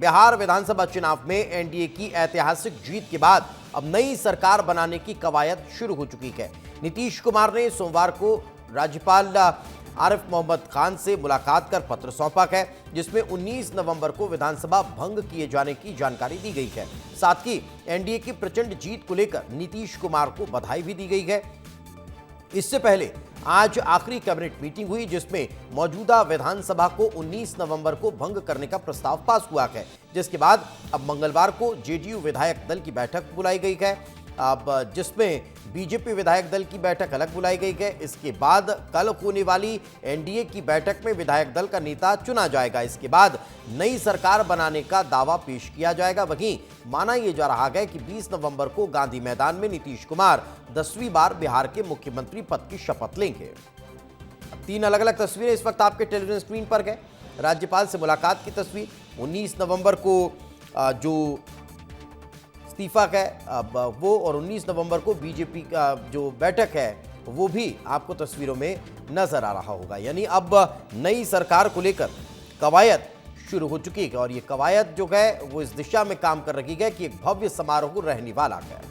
बिहार विधानसभा चुनाव में एनडीए की ऐतिहासिक जीत के बाद अब नई सरकार बनाने की कवायद शुरू हो चुकी है। नीतीश कुमार ने सोमवार को राज्यपाल आरिफ मोहम्मद खान से मुलाकात कर पत्र सौंपा है, जिसमें 19 नवंबर को विधानसभा भंग किए जाने की जानकारी दी गई है। साथ ही एनडीए की प्रचंड जीत को लेकर नीतीश कुमार को बधाई भी दी गई है। इससे पहले आज आखिरी कैबिनेट मीटिंग हुई, जिसमें मौजूदा विधानसभा को 19 नवंबर को भंग करने का प्रस्ताव पास हुआ है, जिसके बाद अब मंगलवार को जेडीयू विधायक दल की बैठक बुलाई गई है, अब जिसमें बीजेपी विधायक दल की बैठक अलग बुलाई गई है। इसके बाद कल होने वाली एनडीए की बैठक में विधायक दल का नेता चुना जाएगा। इसके बाद नई सरकार बनाने का दावा पेश किया जाएगा। वहीं माना यह जा रहा है कि 20 नवंबर को गांधी मैदान में नीतीश कुमार 10वीं बार बिहार के मुख्यमंत्री पद की शपथ लेंगे। 3 अलग अलग तस्वीरें इस वक्त आपके टेलीविजन स्क्रीन पर है। राज्यपाल से मुलाकात की तस्वीर, 19 नवंबर को जो इस्तीफा है अब वो, और 19 नवंबर को बीजेपी का जो बैठक है वो भी आपको तस्वीरों में नजर आ रहा होगा। यानी अब नई सरकार को लेकर कवायद शुरू हो चुकी है, और ये कवायद जो है वो इस दिशा में काम कर रही है कि एक भव्य समारोह रहने वाला है।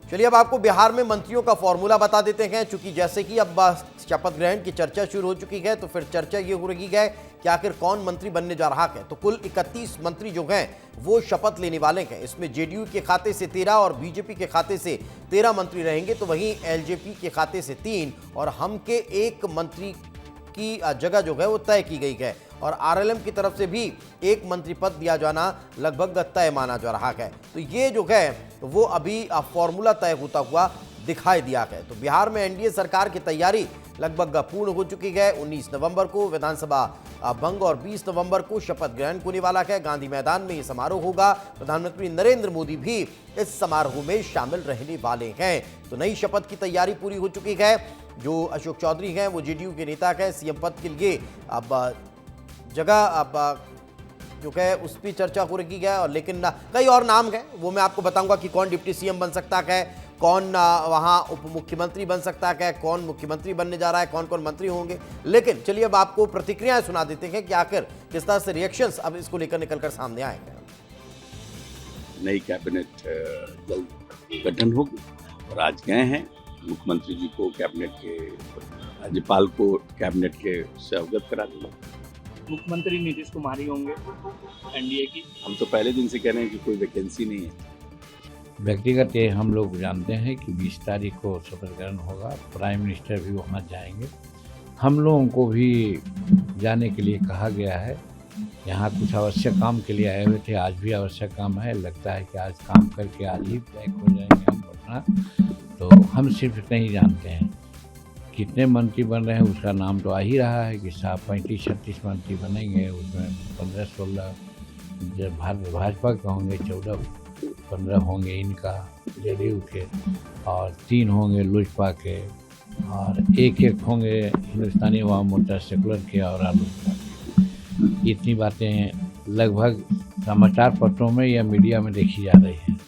चलिए अब आपको बिहार में मंत्रियों का फॉर्मूला बता देते हैं, क्योंकि जैसे कि अब शपथ ग्रहण की चर्चा शुरू हो चुकी है, तो फिर चर्चा ये हो रही है कि आखिर कौन मंत्री बनने जा रहा है। तो कुल 31 मंत्री जो हैं वो शपथ लेने वाले हैं। इसमें जेडीयू के खाते से 13 और बीजेपी के खाते से 13 मंत्री रहेंगे, तो वहीं एलजेपी के खाते से 3 और हम के 1 मंत्री की जगह जो है वो तय की गई है, और आरएलएम की तरफ से भी 1 मंत्री पद दिया जाना लगभग तय माना जा रहा है। तो ये जो है वो अभी फॉर्मूला तय होता हुआ दिखाई दिया है। तो बिहार में एनडीए सरकार की तैयारी लगभग पूर्ण हो चुकी है। 19 नवंबर को विधानसभा भंग और 20 नवंबर को शपथ ग्रहण होने वाला है। गांधी मैदान में ये समारोह होगा। प्रधानमंत्री नरेंद्र मोदी भी इस समारोह में शामिल रहने वाले हैं। तो नई शपथ की तैयारी पूरी हो चुकी है। जो अशोक चौधरी हैं वो जेडीयू के नेता हैं, सीएम पद के लिए अब जगह अब जो है उस पर चर्चा हो रही है, और लेकिन कई और नाम हैं, वो मैं आपको बताऊंगा कि कौन डिप्टी सीएम बन सकता है, कौन वहां उप मुख्यमंत्री बन सकता है, कौन मुख्यमंत्री बनने जा रहा है, कौन कौन मंत्री होंगे। लेकिन चलिए अब आपको प्रतिक्रियाएं सुना देते हैं कि आखिर किस तरह से रिएक्शंस अब इसको लेकर निकलकर सामने आएंगे। नई कैबिनेट जल्द गठन होगी, और आज गए हैं मुख्यमंत्री जी को कैबिनेट के, राज्यपाल को कैबिनेट के से अवगत करा दिया। मुख्यमंत्री नीतीश कुमार ही होंगे एनडीए की। हम तो पहले दिन से कह रहे हैं कि कोई वैकेंसी नहीं है। व्यक्तिगत ये हम लोग जानते हैं कि 20 तारीख को शपथ ग्रहण होगा, प्राइम मिनिस्टर भी वहाँ जाएंगे। हम लोगों को भी जाने के लिए कहा गया है। यहाँ कुछ आवश्यक काम के लिए आए हुए थे, आज भी आवश्यक काम है। लगता है कि आज काम करके आज ही बैक हो जाएंगे हम पटना। तो हम सिर्फ इतना ही जानते हैं कितने मंत्री बन रहे हैं, उसका नाम तो आ ही रहा है कि 35-36 मंत्री बनेंगे। उसमें 15-16 जब भाजपा के होंगे, 14-15 होंगे इनका जेडीयू के, और 3 होंगे लोजपा के, और 1-1 होंगे हिंदुस्तानी अवाम मोर्चा सेकुलर के और आलोचना के। इतनी बातें लगभग समाचार पत्रों में या मीडिया में देखी जा रही हैं।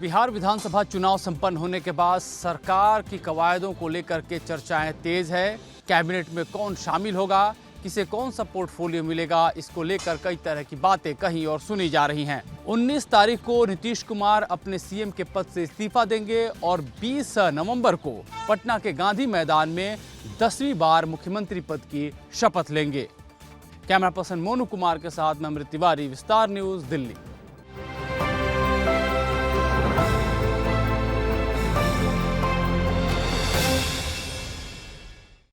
बिहार विधानसभा चुनाव संपन्न होने के बाद सरकार की कवायदों को लेकर के चर्चाएं तेज है। कैबिनेट में कौन शामिल होगा, किसे कौन सा पोर्टफोलियो मिलेगा, इसको लेकर कई तरह की बातें कहीं और सुनी जा रही हैं। 19 तारीख को नीतीश कुमार अपने सीएम के पद से इस्तीफा देंगे, और 20 नवंबर को पटना के गांधी मैदान में 10वीं बार मुख्यमंत्री पद की शपथ लेंगे। कैमरा पर्सन मोनू कुमार के साथ मैं अमृत तिवारी, विस्तार न्यूज़, दिल्ली।